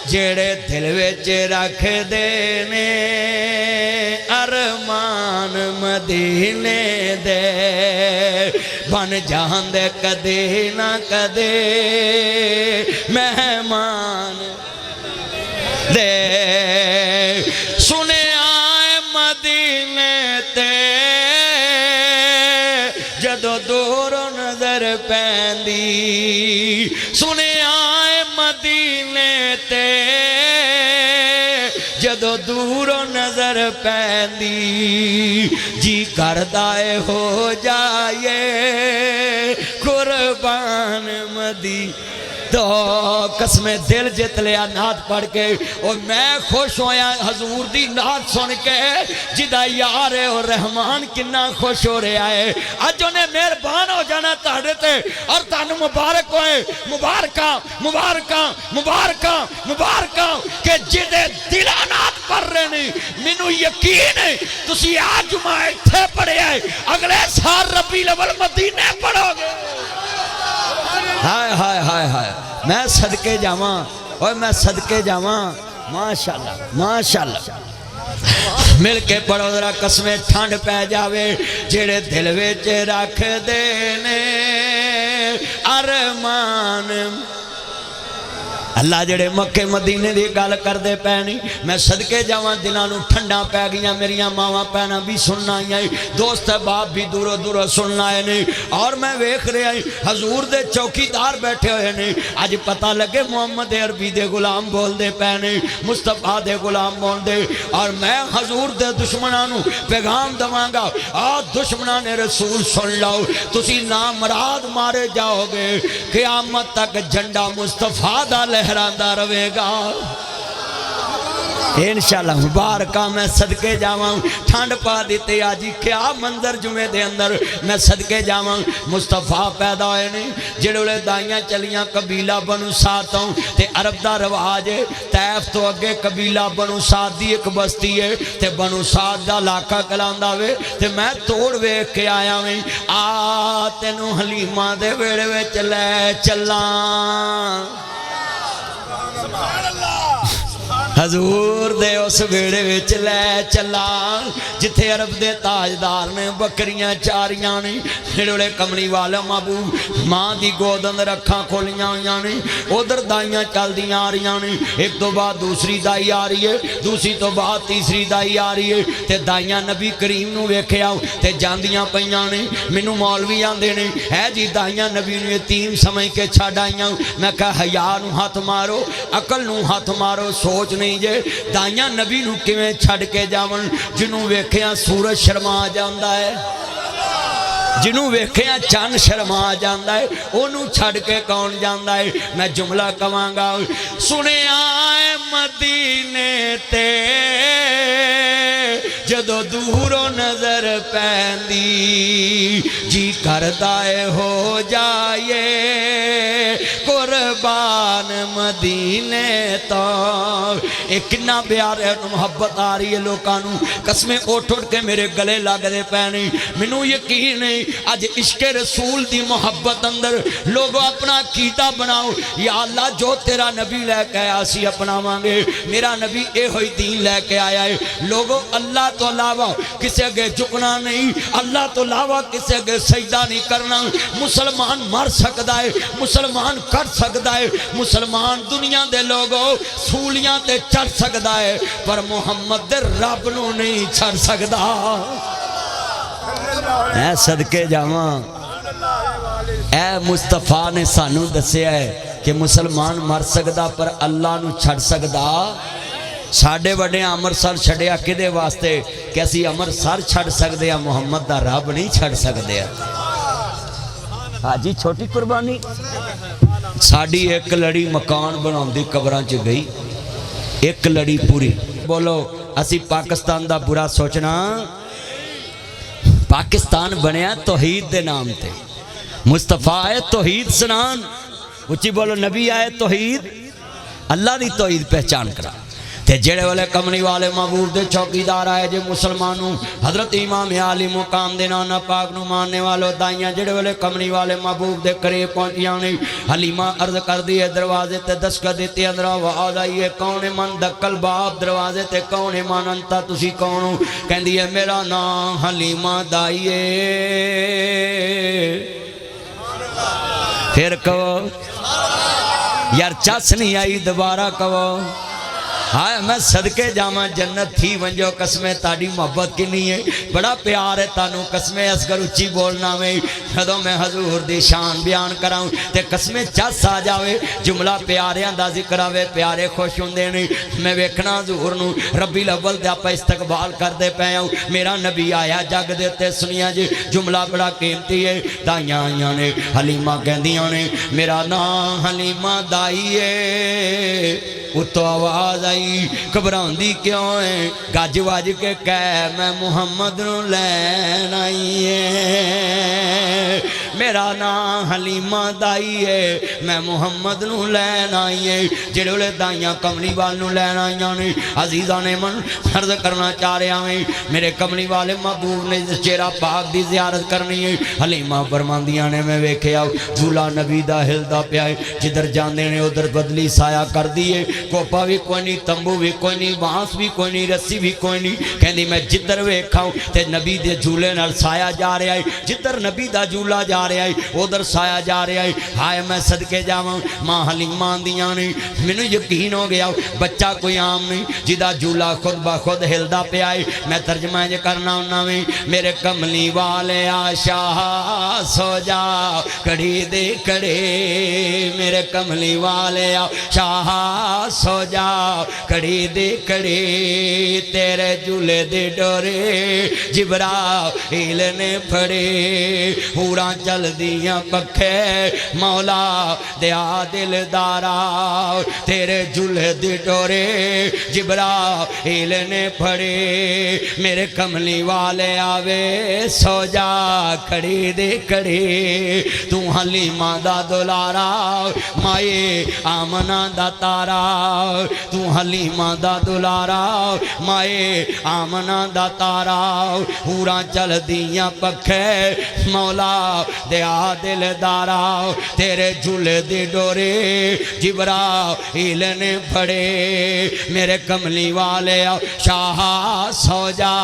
जेड़े दिल विच रख देने अरमान मदीने दे बन जांदे कदे ना कदे मेहमान दे। सुने आए मदीने ते जदों दूरों नजर पैंदी, सुने आए मदीने ते जदों दूरों नजर पैंदी। जी करदा है हो जाए कुर्बान मदी। तो कसमें दिल जित लिया नात पढ़ के। और मैं खुश होया हजूर दी नात सुन के। जिदा यार है और रहमान किन्ना खुश हो रहा है। अज उन्हें मेहरबान हो जाना तुहाडे ते और तुहानू मुबारक होए। मुबारका मुबारका मुबारका मुबारका के जिदे दिला नात पढ़ रहे ने। मैनू यकीन है तुसी आज जुमा इत्थे पढ़िया है अगले साल रबी अव्वल मदीने पढ़ोगे। हाय हाय हाय हाय मैं सदके जावा और मैं सदके जावा। माशाअल्लाह माशाअल्लाह मिल के पढ़ो जरा कसमें ठंड पै जावे। जेड़े दिल विच रख देने अरमान। अल्लाह जेड़े मक्के मदीने की गल करते पे नहीं मैं सदके जावा दिलों ठंडा पै गई। मेरिया मावां भैनां भी सुनना आई, दोस्त बाप भी दूरों दूरों सुनना आए ने। और मैं वेख रहा हजूर दे चौकीदार बैठे हुए ने। अज पता लगे मुहम्मद अरबी दे गुलाम बोलते पे ने, मुस्तफा दे गुलाम बोलते। और मैं हजूर दे दुश्मनों पैगाम देवांगा आ दुश्मनों ने रसूल सुन लो तुसी नामराद मारे जाओगे। क़यामत तक झंडा मुस्तफा दा लहरांदा रहेगा इंशाअल्लाह। मुबारका मैं सदके जावा। ठंड पा दी आज क्या मंजर जुमे दे अंदर मैं सदके जावा। मुस्तफा पैदा होए ने जेड़े दाइयां चलियां कबीला बनु साद तो ते अरब दा रवाज है। तैफ तो अगे कबीला बनु साद दी एक बस्ती है ते बनु साद दा इलाका कहलांदा वे। ते मैं तोड़ वेख के आया वे। आ तेनू हलीमा दे वेड़े विच लै चला। हजूर दे उस वेड़े विच लै चला जिथे अरब दे ताजदार ने बकरियां चारियां ने। जेड़े कमली वाले महबूब मां दी गोद अंदर अखां खोलियां हुई ने। उधर दाइयां चलदियां आ रही ने। एक तो बाद दूसरी दाई आ रही है, दूसरी तो बाद तीसरी दाई आ रही है। ते दाइयां नबी करीम नू वेखिया ते जांदियां पईयां ने। मैनू मौलवी आंदे ने है जी दाइयां नबी नू यतीम समझ के छड्ड आईयां। मैं कहा हया नू हथ मारो, अकल नू हथ मारो, सोच नहीं जे दाइयां नबी नू किवें छड्ड के जावन। जिन्हों वेखिया सूरज शर्मा जाता है, जिन्हों वेखिया चंद शर्मा जाता है, ओनू छड्ड के कौन जाता है। मैं जुमला कवांगा सुनिया मदीने ते जदों दूरों नजर पैंदी। जी करदा है हो जाए कुर्बान मदीने तो। एक कितना प्यार है मुहब्बत आ रही है लोगों को। कसमें उठ उठ के मेरे गले लगते पे नहीं। मैनू यकीन नहीं अज इश्के रसूल की मुहब्बत अंदर लोगों अपना कीता बनाओ। या अल्लाह जो तेरा नबी लैके आया सी अपनावांगे। मेरा नबी यहो ही दीन लैके आया है। लोगों अल्लाह तो अलावा किसी अगे झुकना नहीं, अल्लाह तो अलावा किसी अगे सजदा नहीं करना। मुसलमान मर सकता है, मुसलमान कर सकता है, मुसलमान दुनिया के लोगों सूलियां ते चढ़ सकता है, पर मुहम्मद दे रब नू नहीं छड़ सकता। मैं सदके जावा ए मुस्तफा ने सानू दसिया है कि मुसलमान मर सकता पर अल्लाह नू छड़ सकता साडे वड्डे अमृतसर छड्या किदे वास्ते कि असी अमृतसर छड़ सकते हैं, मुहम्मद दा रब नहीं छड़ सकते। हाजी छोटी कुर्बानी। साड़ी एक लड़ी मकान बनाउंदी कबरां च गई, एक लड़ी पूरी। बोलो असी पाकिस्तान दा बुरा सोचना। पाकिस्तान बनया तौहीद दे नाम ते, मुस्तफा आए तौहीद सुनान, उच्ची बोलो नबी आए तौहीद, अल्लाह दी तौहीद पहचान करा। ते जेड़े वाले कमली वाले महबूब दे चौकीदार आए जे मुसलमानों हजरत इमाम आली मुकाम दे नाना पाक नू मानने वालों दाइयां जेड़े वाले कमली वाले महबूब दे करीब पहुंचियां ने। हलीमा अर्ज कर दी है दरवाजे ते दस्तक देते अंदर आवाज आई है कौन है मन दक्कल बाप दरवाजे ते कौन है मन अंता तुसी कौन हो? कहंदी है मेरा नाम हलीमा दाई है। फिर कहो यार चस नहीं आई दोबारा कहो हाय मैं सदके जावा जन्नत थी वंजो कसमें ताड़ी मोहब्बत किन्नी है बड़ा प्यार है तानू कसमें असगर उच्ची बोलना में जदों मैं हजूर दी शान बयान कराऊं ते कसमें चस आ जावे जुमला प्यारियां दा जिक्र आवे प्यारे खुश हुंदे ने। मैं वेखना हजूर नू रब्बील अव्वल दा आपां इस्तकबाल करदे पे आऊं मेरा नबी आया जग दे उत्ते सुनिया जी जुमला बड़ा कीमती है। दाइयां आईयां ने हलीमा कहंदियां ने मेरा नाम हलीमा दाई है। उतो आवाज आई घबरांदी क्यों है गज वज के कह मैं मुहम्मद नू लैन आई है। मेरा नाम हलीमा दाई है मैं मुहम्मद नू लैन आई है। जेड़े वेले दाइयां कमली वाल नू लैन आईयां ने अजीज़ां ने मन फर्ज करना चाह रहा है मेरे कमली वाले महबूब ने चेहरा पाक दी ज़ियारत करनी है। हलीमा फरमांदियां ने मैं वेख्या झूला नबी दा हिलदा पिया है जिधर जांदे ने उधर बदली साया कर दी है। कोपा भी कोई नहीं तंबू भी कोई नहीं बांस भी कोई नहीं रस्सी भी कोई नहीं। कहनी मैं जिधर वेखाऊं ते नबी दे झूले नाल साया जा रहा है जिधर नबी दा झूला जा रहा है उधर साया जा रहा है। हाय मैं सदके जावां मां हलीमा आंदियां ने मैनू यकीन हो गया बच्चा कोई आम नहीं जिदा झूला खुद ब खुद हिलदा पिया है। मैं तर्जमा ज करना हुन्ना वे मेरे कमली वाले आशा सो जा कड़ी दे कड़े मेरे कमली वाले आशा सो जा कड़ी दे कड़ी तेरे झूले दे डोरे जिब्राइल ने फड़े हूरां चलदियां पखे मौला दया दिलदारा तेरे झूले दे डोरे जिब्राइल ने फड़े मेरे कमली वाले आवे सो जा खड़ी दे खड़ी तू हलीमा दा दुलारा माए आमना दा तारा तू हलीमा दा दुलारा माए आमना दा तारा हूरां चलदियां पखे मौला दया दिलदारा तेरे झूले दे डोरे जिब्राइल ने फड़े मेरे कमली वाले शाह सो जा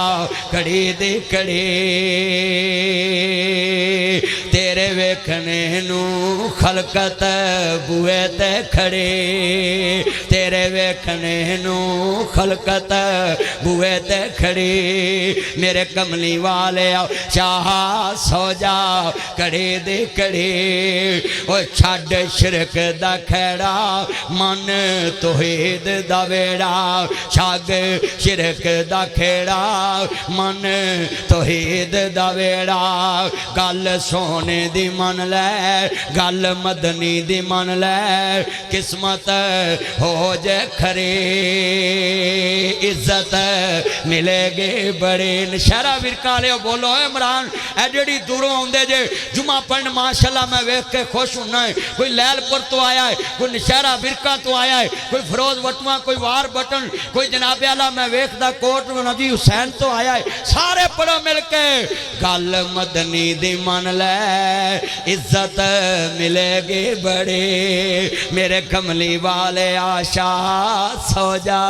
कड़ी दे कड़ी तेरे वेखने नू खलकत बुए ते खड़े तेरे वेखने नू खलकत बुए ते खड़ी मेरे कमली वाले शाह सो जा कड़े दे कड़े ओ छड़ शिरक दा खैड़ा मन तौहीद दा वेड़ा छग शिरक दा खेड़ा मन तौहीद दा वेड़ा गल सोने दी मन लै गल मदनी दी मन लै किस्मत हो जे खरे इज्जत मिलेगे बड़े नशहरा विरका ले बोलो इमरान ए जेड़ी दूरों आउंदे जे जुमा पढ़न माशाअल्लाह मैं वेख के खुश होना है। कोई लैलपुर तो आया है कोई नशहरा विरका तो आया है कोई फरोज वटवा कोई वार बटन कोई जनाबे आला मैं वेखदा कोट नबी हुसैन तो आया है सारे पढ़ो मिल के गल मदनी दी मन लै इज्जत मिलेगी बड़े मेरे कमली वाले आशा सो जा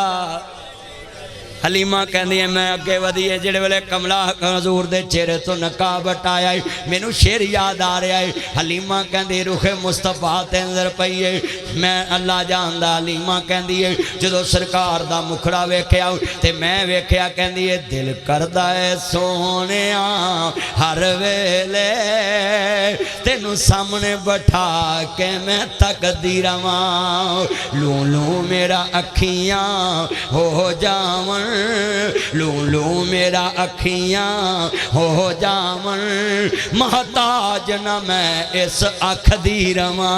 हलीमा कहती है मैं अगे वधी है जिहड़े वेले कमला हजूर दे चेहरे तो नकाब हटाया मैनू शेर याद आ रहा है। हलीमा कहती रुखे मुस्तफा ते नजर पई है मैं अल्लाह जानदा। हलीमा कहती है जो सरकार दा मुखड़ा वेख्या ते मैं वेख्या कहती है दिल करदा है सोहणिया हर वेले तेनू सामने बैठा के मैं तकदी रवां। लू लू मेरा अखियां हो जावन लू लू मेरा अखियां हो जावन महताज न मैं इस अख दी रवां।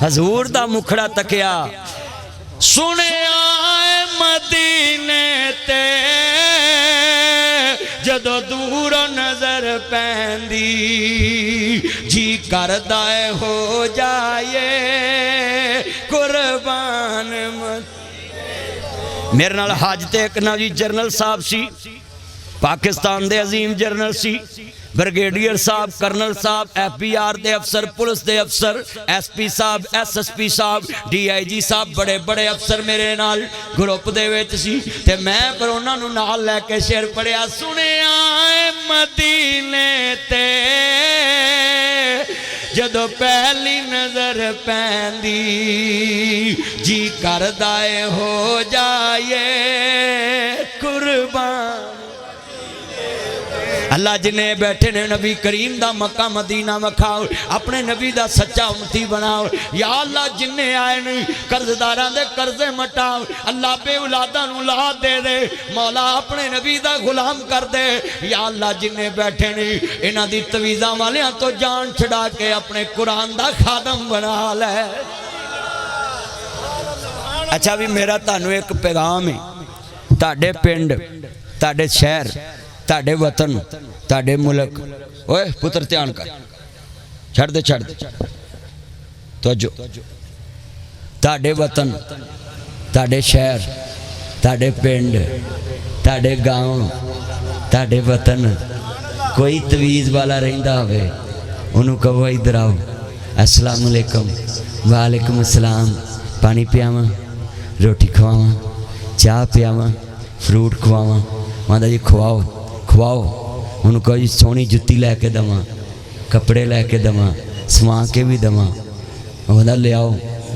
हजूर दा मुखड़ा तकिया सुनिया मदीने ते जदों दूर नजर पैंदी जी करदा है हो जाए कुर्बान। मेरे नाल हज ते एक ना जी जनरल साहब सी पाकिस्तान दे अजीम जनरल सी ब्रिगेडियर साहब कर्नल साहब FBR दे अफसर पुलिस दे अफसर SP साहब SSP साहब DIG साहब बड़े बड़े अफसर मेरे नाल ग्रुप दे विच सी ते मैं पर उन्हां नूं नाल लैके शेर पढ़िया सुनिया मदीने ते जदों पहली नजर पैंदी जी करदा है हो जाए कुर्बान। अल्लाह जिन्हें बैठे ने नबी करीम दा मक्का मदीना वखाओ अपने नबी दा सच्चा उम्मती बनाओ। या अल्लाह जिन्हें आए ने कर्जदारां दे कर्जे मटाओ। अल्लाह बे औलादां नूं औलाद दे दे मौला अपने नबी दा गुलाम कर दे। या अल्लाह जिन्हें बैठे ने इन्हां दी तवीज़ां वालियां तो जान छड़ा के अपने कुरान दा खादम बना लै। अच्छा भी मेरा तुहानू एक पैगाम है तुहाडे पिंड तुहाडे शहर ताड़े वतन ताड़े मुल्क ओए पुत्र ध्यान कर छड़ दे तो जो ताड़े वतन ताड़े शहर ताड़े पिंड ताड़े गांव ताड़े वतन कोई तवीज़ वाला रहिंदा होवे उन्होंने कहो इधर आओ अस्सलाम वालेकुम वालेकुम अस्सलाम पानी पियावा रोटी खवावा चाह पियावा फ्रूट खवावा माता जी खवाओ खवाओ उन्होंने कहो जी सोहनी जुत्ती लैके देवां कपड़े लैके देवां सवा के भी देवां उन्होंने लियाओ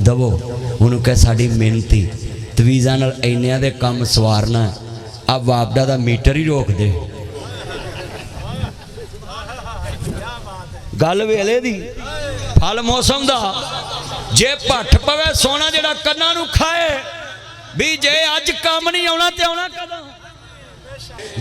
दवो उन्होंने कह साड़ी मिहनती तवीज़ा नाल इन्नियां दे काम सवारना अब वापडा दा मीटर ही रोक दे गल वेले दी फल मौसम दा जे भट्ठ पवे सोना जेड़ा कन्ना नूं खाए भी जे अज काम नहीं आना तो आना कदों।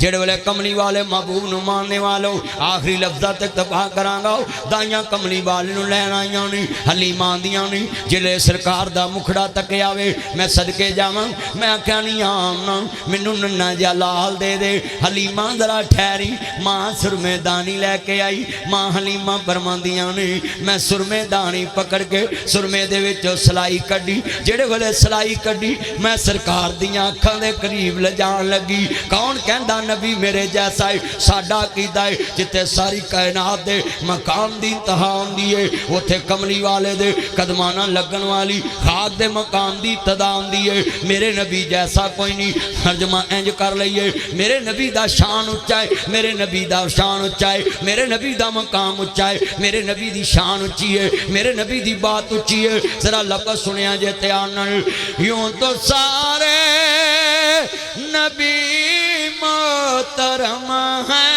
जेड़े वेले कमली वाले महबूब नूं मानने वालों आखिरी लफ्ज़ां तक तबाह करांगा दाइयां कमली वाले नूं लैण आईयां ने हलीमा आंदियां ने जिले सरकार दा मुखड़ा तकिया वे मैं सदके जावां मैं आख्या नहीं आना मैनू नन्ना जिहा लाल दे दे। हलीमा जरा ठहरी मां सुरमेदानी लैके आई मां हलीमा फरमांदियां ने मैं सुरमेदानी पकड़ के सुरमे दे विचों सलाई कड्डी जेड़े वेले सलाई कड्डी मैं सरकार दियां अखां दे करीब ले जाण लगी। कौन कहंदा नबी मेरे जैसा है साडा कीदा है जिते सारी कायनात दे मकाम दी इंतहा होंदी है उथे कमली वाले दे कदमां नाल लगन वाली खाक दे मकाम दी इब्तदा होंदी है। मेरे नबी जैसा कोई नहीं तर्जमा इंज कर लईए मेरे नबी दा शान उच्चा है मेरे नबी दा शान उच्चा है मेरे नबी दा मकाम उच्चा है मेरे नबी दी शान उच्ची है मेरे नबी दी बात उच्ची है। जरा लफ्ज़ सुनिया जे ध्यान नाल यूं तो सारे नबी मोहतरम है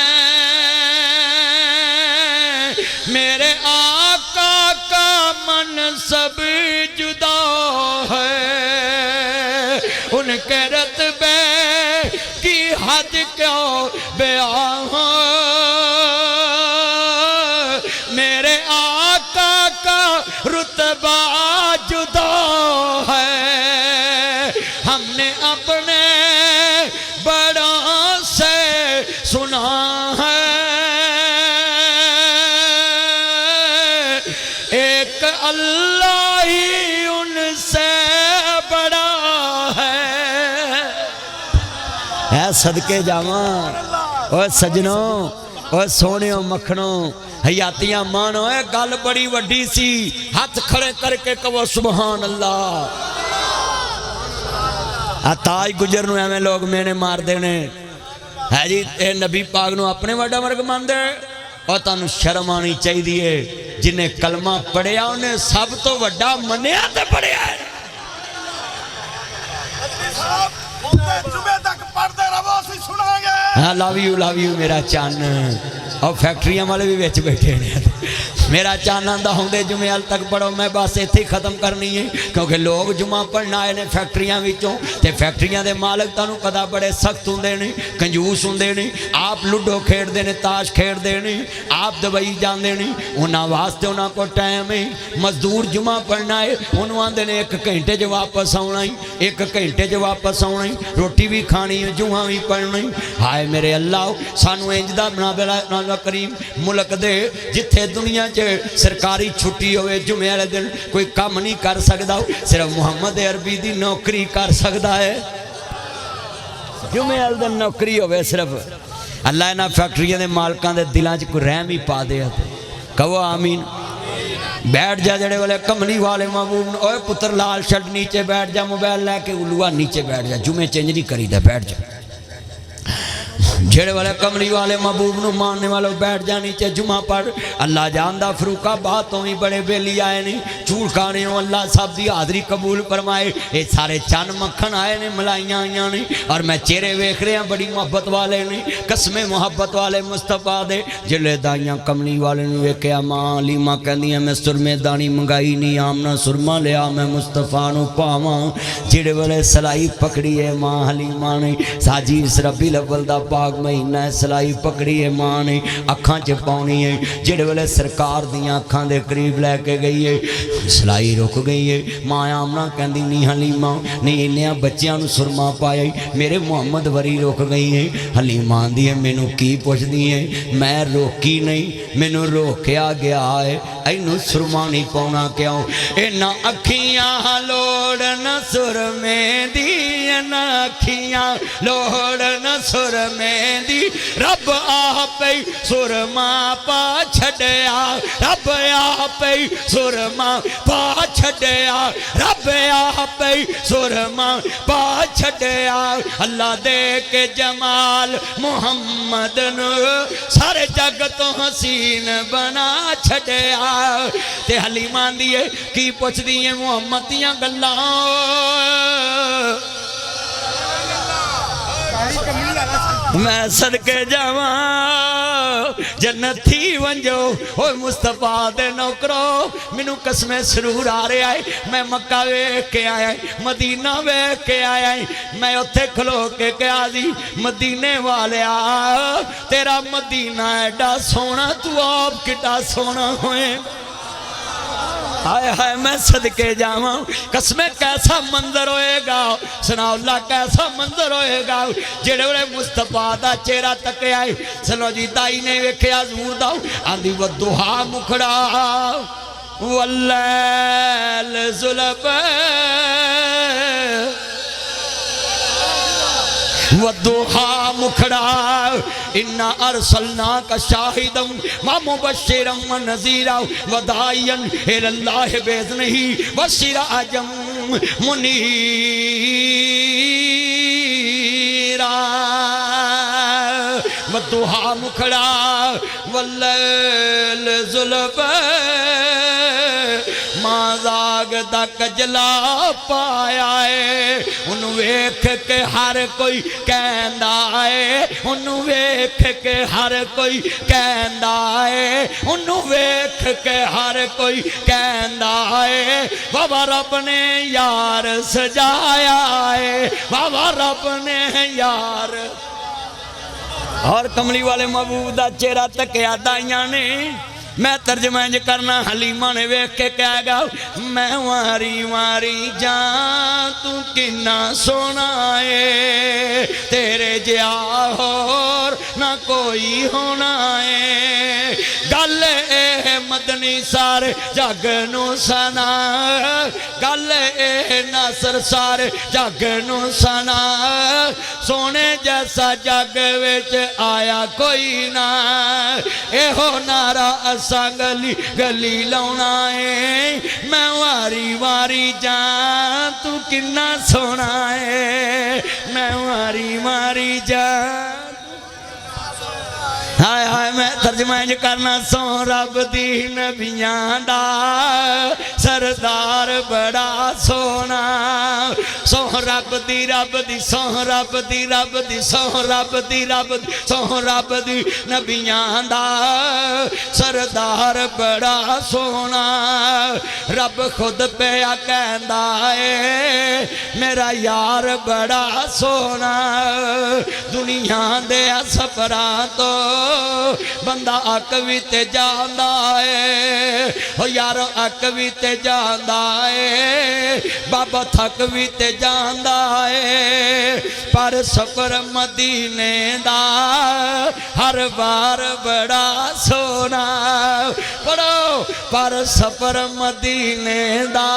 मेरे आका का मनसब जुदा है उनके रतबे की हद क्यों बयां मेरे आका का रुतबा जुदा है। हमने अपने बड़ा से सुना है एक अल्लाह ही उनसे बड़ा है। सदके जावा और सजनों और सोने मखनों हयातियां मानो गल बड़ी वड्डी सी हाथ खड़े करके कहो सुभान अल्लाह। ताज गुजर नूं एवें लोग मेने मारते ने है जी, ये नबी पाक नूं अपने वाडा वर्ग मानदे। और तुहानूं शर्म आनी चाहिए, जिन्हें कलमा पढ़िया उन्हें सब तो वड्डा मन्निया ते पढ़िया है। हाँ, लव यू मेरा चन। और फैक्ट्रियां वाले भी विच बैठे ने। मेरा चन आंदा होंदे जुमे अल तक पढ़ो, मैं बस इत्थे खत्म करनी है, क्योंकि लोग जुमा पढ़ना आए ने फैक्ट्रियां विचों, ते फैक्ट्रियां दे मालक तुहानूं पता बड़े सख्त हुंदे ने, कंजूस हुंदे ने। आप लूडो खेडदे ने, ताश खेडदे ने, आप दवाई जांदे ने, उन्हां वास्ते उन्हां को टाइम है। मजदूर जुमा पढ़ना है, उन्होंने आंदे ने 1 घंटे च वापस आउणा ही, 1 घंटे च वापस आउणा ही, रोटी भी खानी है, जुमा भी पढ़ना ही। हाय मेरे अल्लाह, सानू इंज दा बना बेला करीम मुल्क दे, जिथे दुनिया च सरकारी छुट्टी होवे जुमे वाले दिन कोई काम नहीं कर सकता, सिर्फ मुहम्मद अरबी दी नौकरी कर सकता है। जुमे वाले दिन नौकरी होवे सिर्फ। अल्लाह इन्हां फैक्ट्रियां दे मालकां दे दिलां च कोई रहम ही पा दे। कहो आमीन। बैठ जा जड़े वाले कमली वाले महबूब, ओए पुत्र लाल छड़ नीचे बैठ जा, मोबाइल लैके उलूआ नीचे बैठ जा, जुमे चेंज नहीं करीदा, बैठ जा। जेड़े वाले कमली वाले महबूब नूं मानने वालों बैठ जा नीचे, जुमा पढ़। अल्लाह जानदा फरूकाबाद तो भी बड़े बेली आए ने, झूठ खाने अल्लाह सब की हाजरी कबूल फरमाए। ये सारे चन मक्खन आए ने, मलाइयां आईयां ने, और मैं चेहरे वेख रहा बड़ी मुहब्बत वाले ने, कसमे मुहब्बत वाले मुस्तफा दे। जिले दाइयां कमली वाले ने वेख्या, मां लीमा कहंदियां मैं सुरमे दानी मंगाई नहीं, आमना सुरमा लिया मैं मुस्तफा नूं पावां। जिहड़े वेले सलाई पकड़ी है मां हलीमा ने, साजी इस रबी अव्वल दा पाक महीना सलाई पकड़ी है मां ने, अखां च पाउणी है। जिहड़े वेले सरकार दियां अखां दे करीब लैके गई है, सलाई रुक गई है। मां आमना कहंदी नहीं हलीमा नहीं, इन्नियां बच्चियां नूं सुरमा पाया, मेरे मुहम्मद वरी रुक गई है। हलीमा आंदी है मैनू की पुछदी है, मैं रोकी नहीं, मैनू रोकिया गया है, इनू सुरमा नहीं पाउणा क्यों? इन्हां अखियां लोड़ न सुरमे दी, इन्हां अखियां लोड़ न सुरमे दी, रब आप सुरमा पा छड़िया, रब आप सुरमा पा छड़िया, रब आप सुरमा पा छड़िया। अल्लाह दे के जमाल मुहम्मद नू सारे जग तो हसीन बना छड़िया। ते हलीमा आंदी है की पुछदी है मुहम्मद दियां गल्लां, मैं सदके जावा जन्नत थी वंजो। ओ मुस्तफा दे नौकरो, मैनू कसमे सरूर आ रहा है, मैं मक्का वेख के आया, मदीना वेख के आया, मैं उत्थे खलो के कहा जी मदीने वालिया तेरा मदीना एडा सोना, तू आप कितना सोना होए। हाय हाय मैं सदके जावा, कसमे कैसा मंजर होएगा, सुनाओ अल्लाह कैसा मंजर होएगा। जेड़े वेले मुस्तफा दा चेहरा तकिया, सुनो जी दाई ने वेख्या हजूर दा, आंदी वदुहा मुखड़ा वल्लैल जुल्फ वदुहा मुखड़ा, इन्ना अरसलना का शाहिदम व मुबश्शिरम व नज़ीरा व दाइयन इलल्लाह बिइज़्निही व सिराजम मुनीरा। वदुहा मुखड़ा वल्लैल जुल्फ, मां जाग दा कजला पाया है, उन वेख के हर कोई कहंदा है, उन वेख के हर कोई कहंदा है, उन वेख के हर कोई कहंदा है, बाबा रब ने यार सजाया है, बाबा रब ने यार। और कमली वाले महबूब दा चेहरा तकिया दाइयां ने, मैं तर्जमा इंज करना, हलीमा ने वेख के कहेगा मैं वारी वारी जा तू किन्ना सोना है, तेरे जिया होर ना कोई होना है। गल ए मदनी सारे जग नू सना, गल ए नासर सारे जग नू सना, सोने जैसा जग विच आया कोई ना, एहो नारा गली गली लाउना है, मैं वारी वारी जा तू किन्ना सोना है। मैं मारी मारी जा हाय हाय मैं तर्जमा इंज करना सौ रब दी नबियां दा सरदार बड़ा सोना सौ रब दी सौ रब दी सौ रब दी सौ रब दी नबियां दा सरदार बड़ा सोना रब खुद पे कहंदा है मेरा यार बड़ा सोना दुनिया दे सफरां तो बंदा अक भी ते जांदा है ओ यार अक भी ते जांदा है बाबा थक भी ते जांदा है पर सफर मदीने दा हर बार बड़ा सोना पढ़ो पर सफर मदीने दा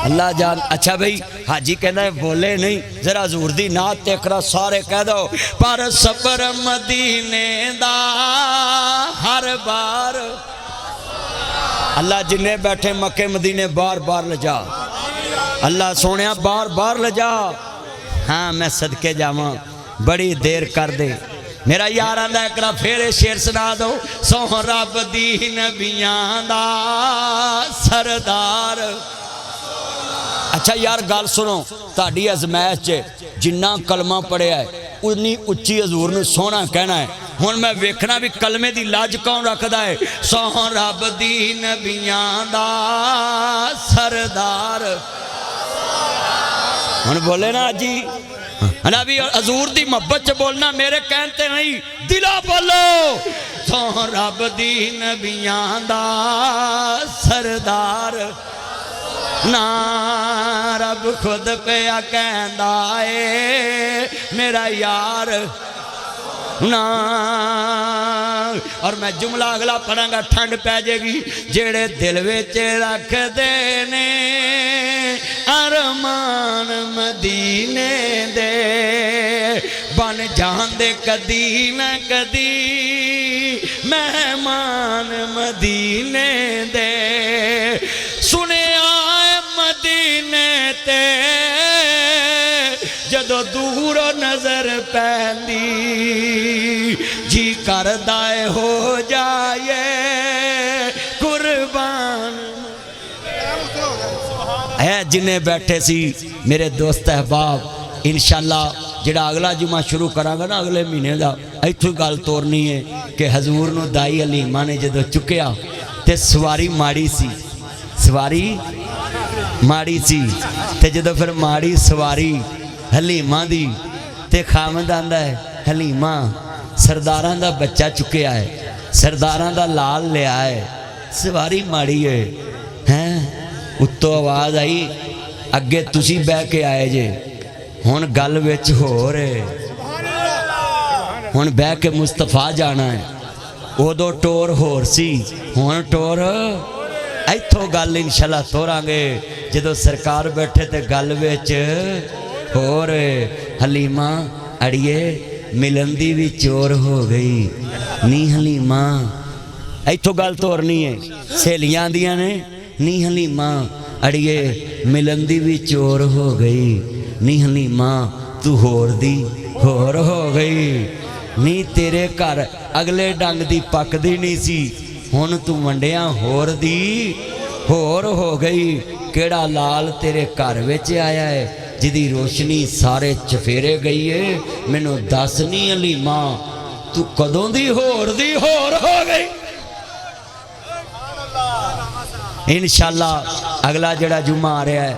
अल्लाह जान। अच्छा भाई हाजी कहना है बोले नहीं जरा हजूर दी नात ते करा सारे कह दो पर सफर मदीने दा हर बार अल्लाह जिन्ने बैठे मक्के मदीने बार बार ले जा अल्लाह सोने बार बार ले जा। हाँ मैं सदके जावा बड़ी देर कर दे मेरा यार आंदा एक फिर शेर सुना दो सौ रब दी नबियां दा सरदार। अच्छा यार गल सुनो ताड़ी अजमैश च जिन्ना कलमा पढ़िया है उन्नी उच्ची हजूर नूं सोहना कहना है। हुण मैं वेखना भी कलमे दी लाज कौन रखदा है सौ रब दी नबियां दा सरदार। हुण बोले ना जी नबी हजूर दी मोहब्बत च बोलना मेरे कहते नहीं दिला बोलो सौ रब दी नबियां दा सरदार ना रब खुद पे कहंदा है मेरा यार ना। और मैं जुमला अगला पढ़ांगा ठंड पै जाएगी जेड़े दिल विच रखदे ने अरमान मदीने दे बन जांदे कदी न कदी मेहमान मदीने दे सुने मदीने ते जदों दूर नजर पैंदी जी करदा हो जाए कुर्बान है। जिन्हें बैठे सी मेरे दोस्त अहबाब इंशाअल्लाह जिहड़ा अगला जुमा शुरू करांगा ना अगले महीने का इत्थों गल तोरनी है कि हजूर नूं दाई हलीमा ने जदों चुक्या ते सवारी माड़ी सी सवारी माड़ी सी ते जदों फिर माड़ी सवारी हलीमा दी ते खामद आंदा है हलीमा सरदारां दा बच्चा चुकया है सरदारां दा लाल लिया है सवारी माड़ी है हैं उत्तों आवाज़ आई अगे तुसी बह के आए जे हुण गल विच होर हुण बह के मुस्तफा जाना है उदों टोर होर सी हुण टोर इत्थों गल इंशाअल्लाह तोरांगे जदों सरकार बैठे ते गल विच होर हलीमा अड़िए मिलन दी भी चोर हो गई नी हलीमा इत्थों गल तोरनी है सहेलियां आंदियां ने नी हलीमा अड़िए मिलन दी भी चोर हो गई नी हलीमा तू होर दी होर हो गई नी तेरे घर अगले डंग दी पकदी नहीं सी हुण तू वंडिया होर दी होर हो गई केड़ा लाल तेरे घर विच आया है जिदी रोशनी सारे चफेरे गई है मैनू दस नी हलीमा तू कदों दी होर हो गई। इंशाअल्लाह अगला जड़ा जुम्मा आ रहा है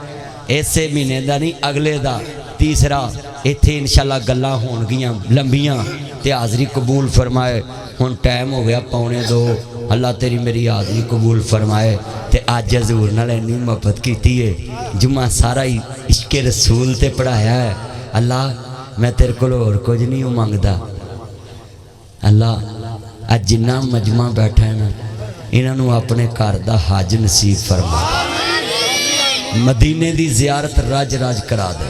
इसे महीने का नहीं अगले का तीसरा इत्थे इंशाअल्लाह गल्लां होणगियां लंबियां ते हाज़री कबूल फरमाए। हुण टाइम हो गया 1:45 अल्लाह तेरी मेरी हाज़री कबूल फरमाए ते अज हजूर नाल इन्नी मुहब्बत कीती है जुम्मा सारा ही इश्के रसूल ते पढ़ाया है। अल्लाह मैं तेरे कोल होर कुछ नहीं मंगदा अल्लाह अज जिन्ना मजमा बैठा है ना इन्हों अपने घर का हज नसीब फरमा मदीने की जियारत रज रज करा दे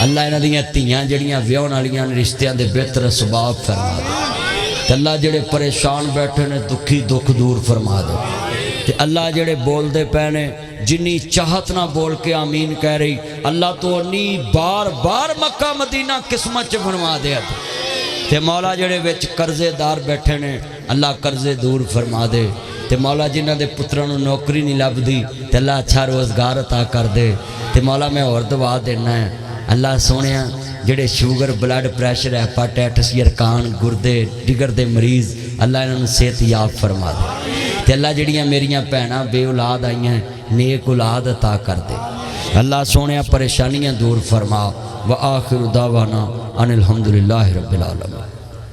अल्लाह इन्हां दियां धीआं जड़ियां विआहण वालियां रिश्तियां दे बेहतर सुभाव फरमा दे अल्लाह जेड़े परेशान बैठे ने दुखी दुख दूर फरमा दे ते अल्लाह जेड़े बोलते पे ने जिन्नी चाहत ना बोल के आमीन कह रही अल्लाह तो उन्नी बार बार मक्का मदीना किस्मत च बनवा दे ते मौला जेड़े विच कर्जेदार बैठे ने अल्लाह कर्जे दूर फरमा दे ते मौला जिन्हां दे पुत्रां नूं नौकरी नहीं लभदी ते अल्लाह अच्छा रोज़गार अता कर दे ते मौला मैं होर दुआ देना है अल्लाह सोहणिया जेड़े शुगर ब्लड प्रैशर हैपाटाइटिस यरकान गुरदे जिगर दे मरीज़ अल्लाह इन्हां नूं सेहत याब फरमा दे ते अल्लाह जिहड़ियां मेरियां भैणां बे औलाद आईयां नेक औलाद अता कर दे अल्लाह सोहणिया परेशानियां दूर फरमा व आखिर दावाना अनिल हम्दुलिल्लाहि रब्बिल आलमीन।